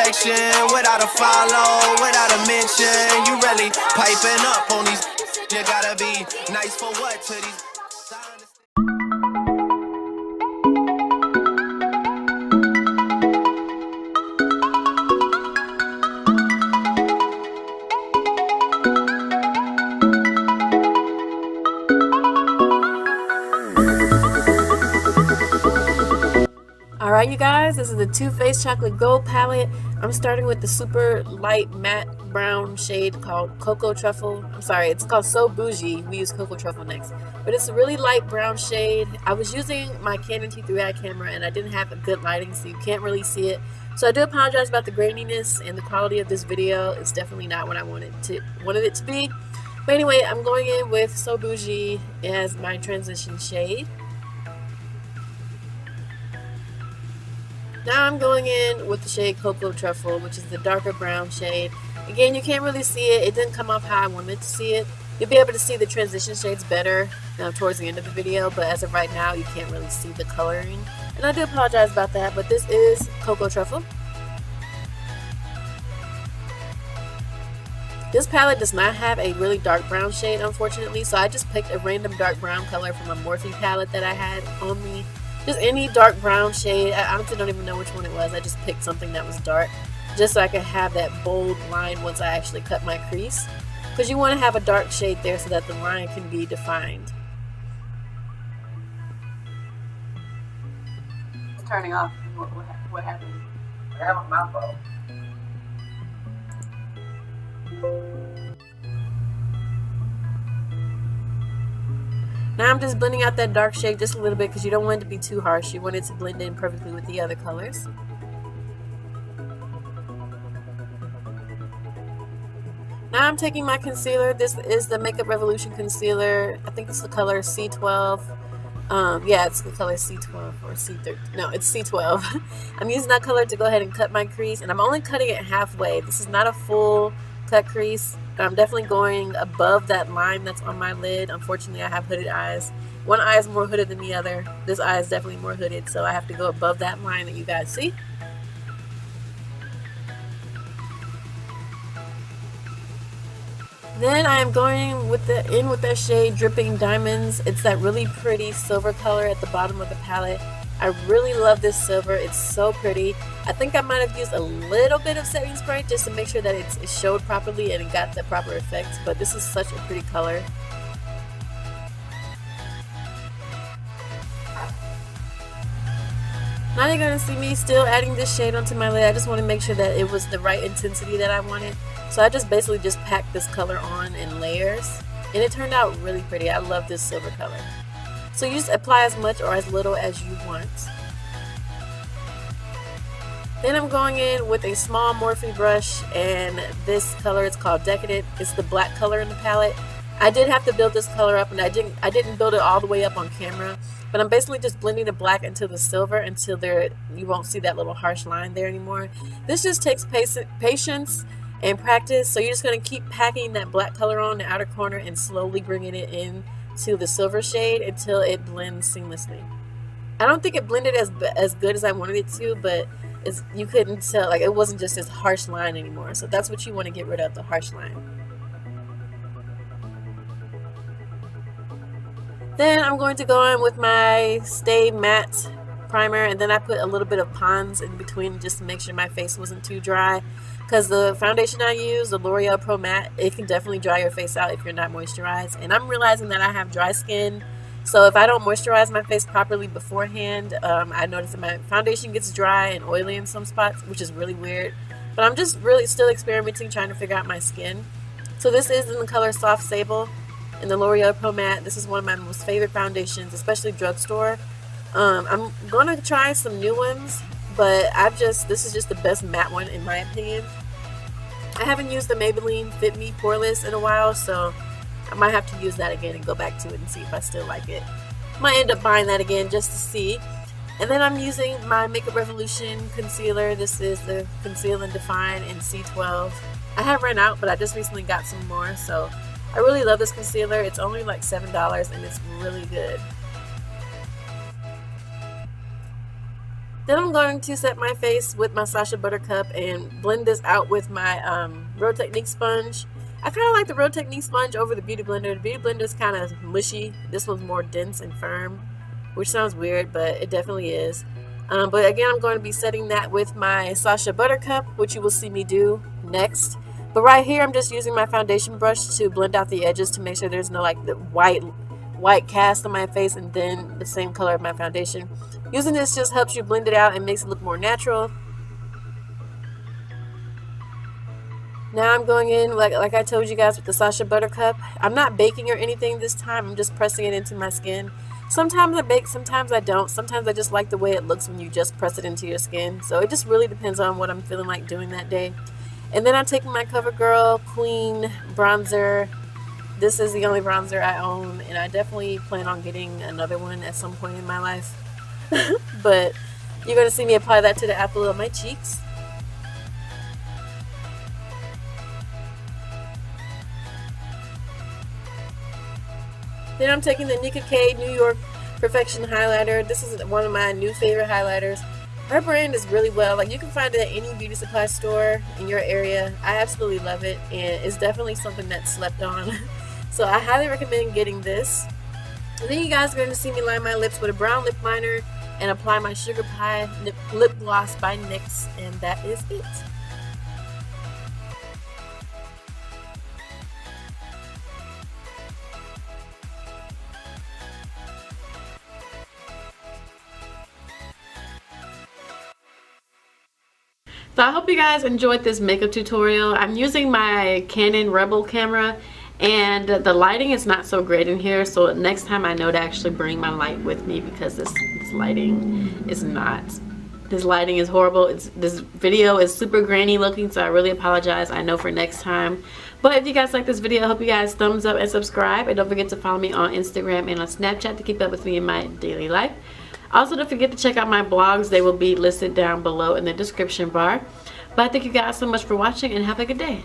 direction, without a follow, without a mention. You really piping up on these. You gotta be nice for what to these. Alright you guys, this is the Too Faced Chocolate Gold palette. I'm starting with the super light matte brown shade called Cocoa Truffle. I'm sorry, it's called So Bougie. We use Cocoa Truffle next. But it's a really light brown shade. I was using my Canon T3i camera and I didn't have a good lighting, so you can't really see it. So I do apologize about the graininess and the quality of this video. It's definitely not what I wanted it to be. But anyway, I'm going in with So Bougie as my transition shade. Now I'm going in with the shade Cocoa Truffle, which is the darker brown shade. Again, you can't really see it. It didn't come off how I wanted to see it. You'll be able to see the transition shades better towards the end of the video, but as of right now, you can't really see the coloring. And I do apologize about that, but this is Cocoa Truffle. This palette does not have a really dark brown shade, unfortunately, so I just picked a random dark brown color from a Morphe palette that I had on me. Just any dark brown shade. I honestly don't even know which one it was. I just picked something that was dark just so I could have that bold line once I actually cut my crease, because you want to have a dark shade there so that the line can be defined. It's turning off. What happened? I have a mouth phone. Now I'm just blending out that dark shade just a little bit because you don't want it to be too harsh. You want it to blend in perfectly with the other colors. Now I'm taking my concealer. This is the Makeup Revolution concealer. I think it's the color C12. Yeah, it's the color C12 or C13. No, it's C12. I'm using that color to go ahead and cut my crease, and I'm only cutting it halfway. This is not a full cut crease. I'm definitely going above that line that's on my lid. Unfortunately, I have hooded eyes. One eye is more hooded than the other. This eye is definitely more hooded, so I have to go above that line that you guys see. Then I am going in with that shade Dripping Diamonds. It's that really pretty silver color at the bottom of the palette. I really love this silver. It's so pretty. I think I might have used a little bit of setting spray just to make sure that it showed properly and it got the proper effect, but this is such a pretty color. Now you're going to see me still adding this shade onto my lid. I just want to make sure that it was the right intensity that I wanted. So I just basically just packed this color on in layers, and it turned out really pretty. I love this silver color. So you just apply as much or as little as you want. Then I'm going in with a small Morphe brush, and this color is called Decadent. It's the black color in the palette. I did have to build this color up, and I didn't build it all the way up on camera, but I'm basically just blending the black into the silver until you won't see that little harsh line there anymore. This just takes patience and practice, so you're just going to keep packing that black color on the outer corner and slowly bringing it in to the silver shade until it blends seamlessly. I don't think it blended as good as I wanted it to, but you couldn't tell, like, it wasn't just this harsh line anymore. So that's what you want to get rid of, the harsh line. Then I'm going to go in with my Stay Matte primer, and then I put a little bit of Pond's in between just to make sure my face wasn't too dry, because the foundation I use, the L'Oreal Pro Matte, it can definitely dry your face out if you're not moisturized, and I'm realizing that I have dry skin, so if I don't moisturize my face properly beforehand, I notice that my foundation gets dry and oily in some spots, which is really weird, but I'm just really still experimenting, trying to figure out my skin. So this is in the color Soft Sable in the L'Oreal Pro Matte. This is one of my most favorite foundations, especially drugstore. I'm gonna try some new ones, but this is just the best matte one in my opinion. I haven't used the Maybelline Fit Me Poreless in a while, so I might have to use that again and go back to it and see if I still like it. Might end up buying that again just to see. And then I'm using my Makeup Revolution concealer. This is the Conceal and Define in C12. I have run out, but I just recently got some more, so I really love this concealer. It's only like $7 and it's really good. Then I'm going to set my face with my Sacha Buttercup and blend this out with my Real Technique sponge. I kind of like the Real Technique sponge over the Beauty Blender. The Beauty Blender is kind of mushy. This one's more dense and firm, which sounds weird, but it definitely is. But again, I'm going to be setting that with my Sacha Buttercup, which you will see me do next. But right here, I'm just using my foundation brush to blend out the edges to make sure there's no like the white cast on my face and then the same color of my foundation. Using this just helps you blend it out and makes it look more natural. Now I'm going in, like I told you guys, with the Sacha Buttercup. I'm not baking or anything this time. I'm just pressing it into my skin. Sometimes I bake, sometimes I don't. Sometimes I just like the way it looks when you just press it into your skin. So it just really depends on what I'm feeling like doing that day. And then I'm taking my CoverGirl Queen bronzer. This is the only bronzer I own, and I definitely plan on getting another one at some point in my life. But you're going to see me apply that to the apple of my cheeks. Then I'm taking the Nicka New York Perfection highlighter. This is one of my new favorite highlighters. Her brand is really well. Like, you can find it at any beauty supply store in your area. I absolutely love it, and it's definitely something that's slept on. So I highly recommend getting this. And then you guys are going to see me line my lips with a brown lip liner and apply my Sugar Pie lip gloss by NYX, and that is it. So I hope you guys enjoyed this makeup tutorial. I'm using my Canon Rebel camera, and the lighting is not so great in here, so next time I know to actually bring my light with me, because this lighting is not. This lighting is horrible. This video is super grainy looking, so I really apologize. I know for next time. But if you guys like this video, I hope you guys thumbs up and subscribe, and don't forget to follow me on Instagram and on Snapchat to keep up with me in my daily life. Also, don't forget to check out my blogs. They will be listed down below in the description bar. But I thank you guys so much for watching, and have a good day.